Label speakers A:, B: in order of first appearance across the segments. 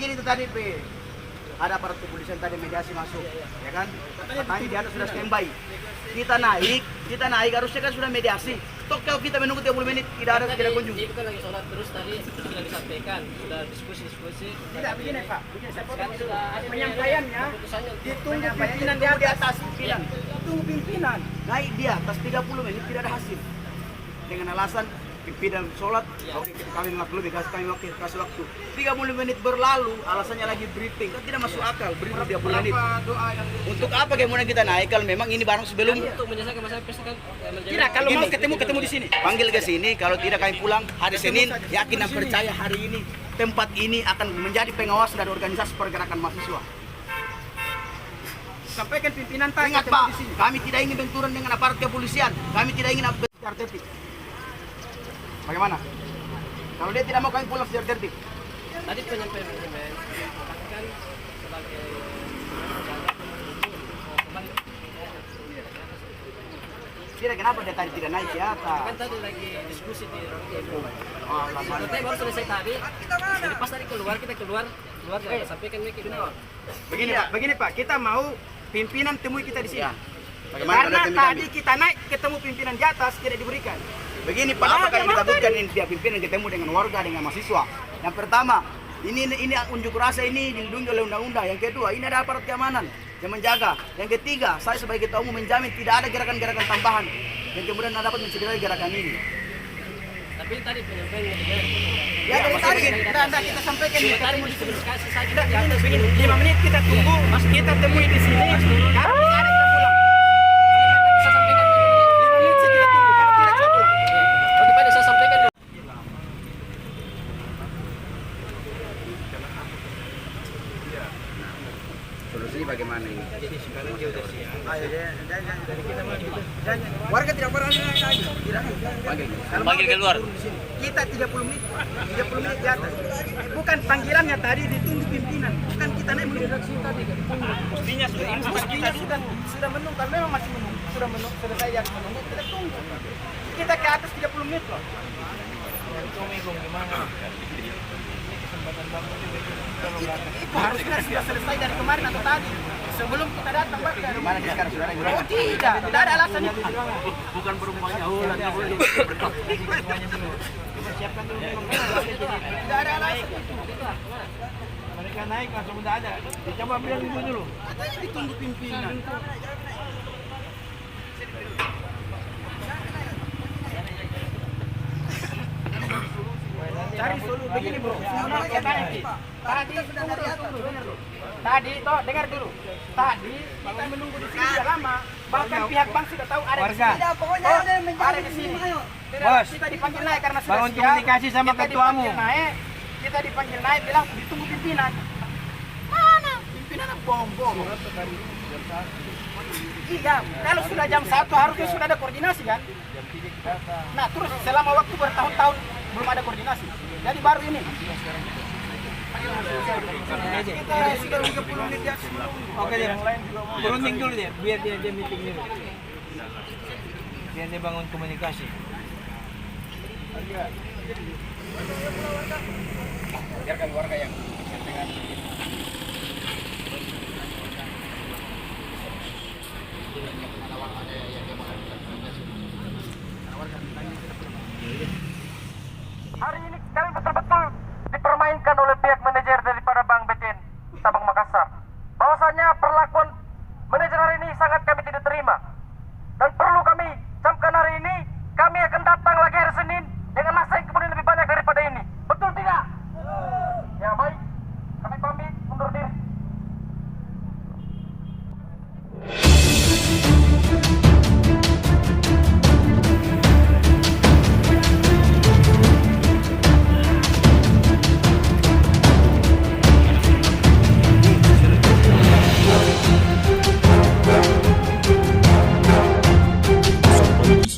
A: begini tuh tadi, P. Ada aparat kepolisian tadi mediasi masuk, ya kan? Katanya di atas sudah standby. Kita naik harusnya kan sudah mediasi. Toh kalau kita menunggu 30 menit tidak kunjung.
B: Itu kan lagi sholat terus tadi sudah disampaikan, sudah diskusi.
A: Tidak begini Pak, begini saya potong dulu.
B: Sudah
A: Penyampaiannya ditunggu pimpinan di atas pimpinan. Tunggu pimpinan. Naik di atas 30 menit tidak ada hasil. Dengan alasan pimpinan sholat, kami kasih waktu 30 menit berlalu, alasannya lagi briefing, kan tidak masuk akal, briefing 30 menit. Untuk apa kemudian kita naik kalau memang ini barang sebelum?
B: Untuk menyelesaikan masalah pesta kan.
A: Tidak, kalau mau ketemu di sini. Panggil ke sini, kalau tidak kami pulang hari Senin, yakin dan percaya hari ini tempat ini akan menjadi pengawas dari organisasi pergerakan mahasiswa. Sampaikan pimpinan tadi. Ingat Pak, kami tidak ingin benturan dengan aparat kepolisian, kami tidak ingin secara tertib. Bagaimana? Kalau dia tidak mau kami pulang secara tertib.
B: Tadi penyampaian kan sebagai
A: tidak, kenapa dia tadi tidak naik ke atas?
B: kan tadi lagi diskusi di ruang
A: Oh, lama.
B: Tapi baru selesai tadi. Jadi pas tadi kita keluar sampaikan Miki.
A: Begini Pak, kita mau pimpinan temui kita di sini.
B: Ya.
A: Karena tadi kita naik ketemu pimpinan di atas tidak diberikan. Begini Pak, apa yang kita butuhkan ini dia pimpinan ketemu dengan warga, dengan mahasiswa. Yang pertama, ini unjuk rasa ini dilindungi oleh undang-undang. Yang kedua, ini ada aparat keamanan yang menjaga. Yang ketiga, saya sebagai ketua umum menjamin tidak ada gerakan-gerakan tambahan yang kemudian dapat mencederai gerakan ini.
B: Tapi tadi penyampaian
A: Ya, dari tadi kita sampaikan
B: di ketemu di komunikasi saja.
A: 5 menit kita tunggu, mas kita temui di sini. Kalau tidak ada kita pulang.
B: Saya sampaikan
A: 5 menit saya kita tunggu, kalau tidak saya pulang.
B: Oke, Pak, saya sampaikan.
A: Solusinya bagaimana ini?
B: Jadi sekarang dia udah siap.
A: Warga tidak pernah lagi.
B: Panggil keluar.
A: Kita 30 menit di atas. Bukan panggilannya tadi ditunggu pimpinan. Bukan kita naik menunggu. Mestinya sudah menunggu. Kalau memang masih menunggu, sudah selesai yang menunggu, kita tunggu. Kita ke atas 30 menit loh. Gimana? Itu harusnya sudah selesai dari kemarin atau tadi. Sebelum kita datang bahkan. Gimana sekarang sudah ada? Oh tidak ada alasan itu.
B: Bukan perempuannya.
A: Siapkan dulu. Tidak ada alasan itu. Mereka naik langsung udah ada. Dicoba bilang dulu. Katanya ditunggu pimpinan. Cari solusi begini bro. Tadi toh dengar dulu. Tadi kita menunggu di sini sudah lama. Bahkan pihak bank sudah tahu ada di sini. Pokoknya ada di sini. Bos, kita dipanggil naik karena sudah
C: bangun komunikasi sama ketuamu.
A: Kita dipanggil naik bilang ditunggu pimpinan. Mana? Pimpinan bom. Iya, kalau sudah jam 1 harusnya sudah ada koordinasi kan? Nah, terus selama waktu bertahun-tahun belum ada koordinasi. Jadi baru ini. Kita sudah 30 menit ya.
C: Oke deh, berunding dulu deh, biar dia meeting dulu. Biar dia bangun komunikasi.
A: Biarkan warga yang
D: hari ini kami betul-betul dipermainkan oleh pihak manajer daripada Bank BTN Sabang Makassar. Bahwasanya perlakuan manajer hari ini sangat kami tidak terima. Dan perlu kami camkan hari ini, kami akan datang lagi hari Senin dengan masa yang kemudian lebih banyak daripada ini. Betul tidak? Ya baik, kami pamit undur diri.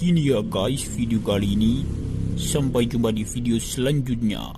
E: Ini ya guys video kali ini, sampai jumpa di video selanjutnya.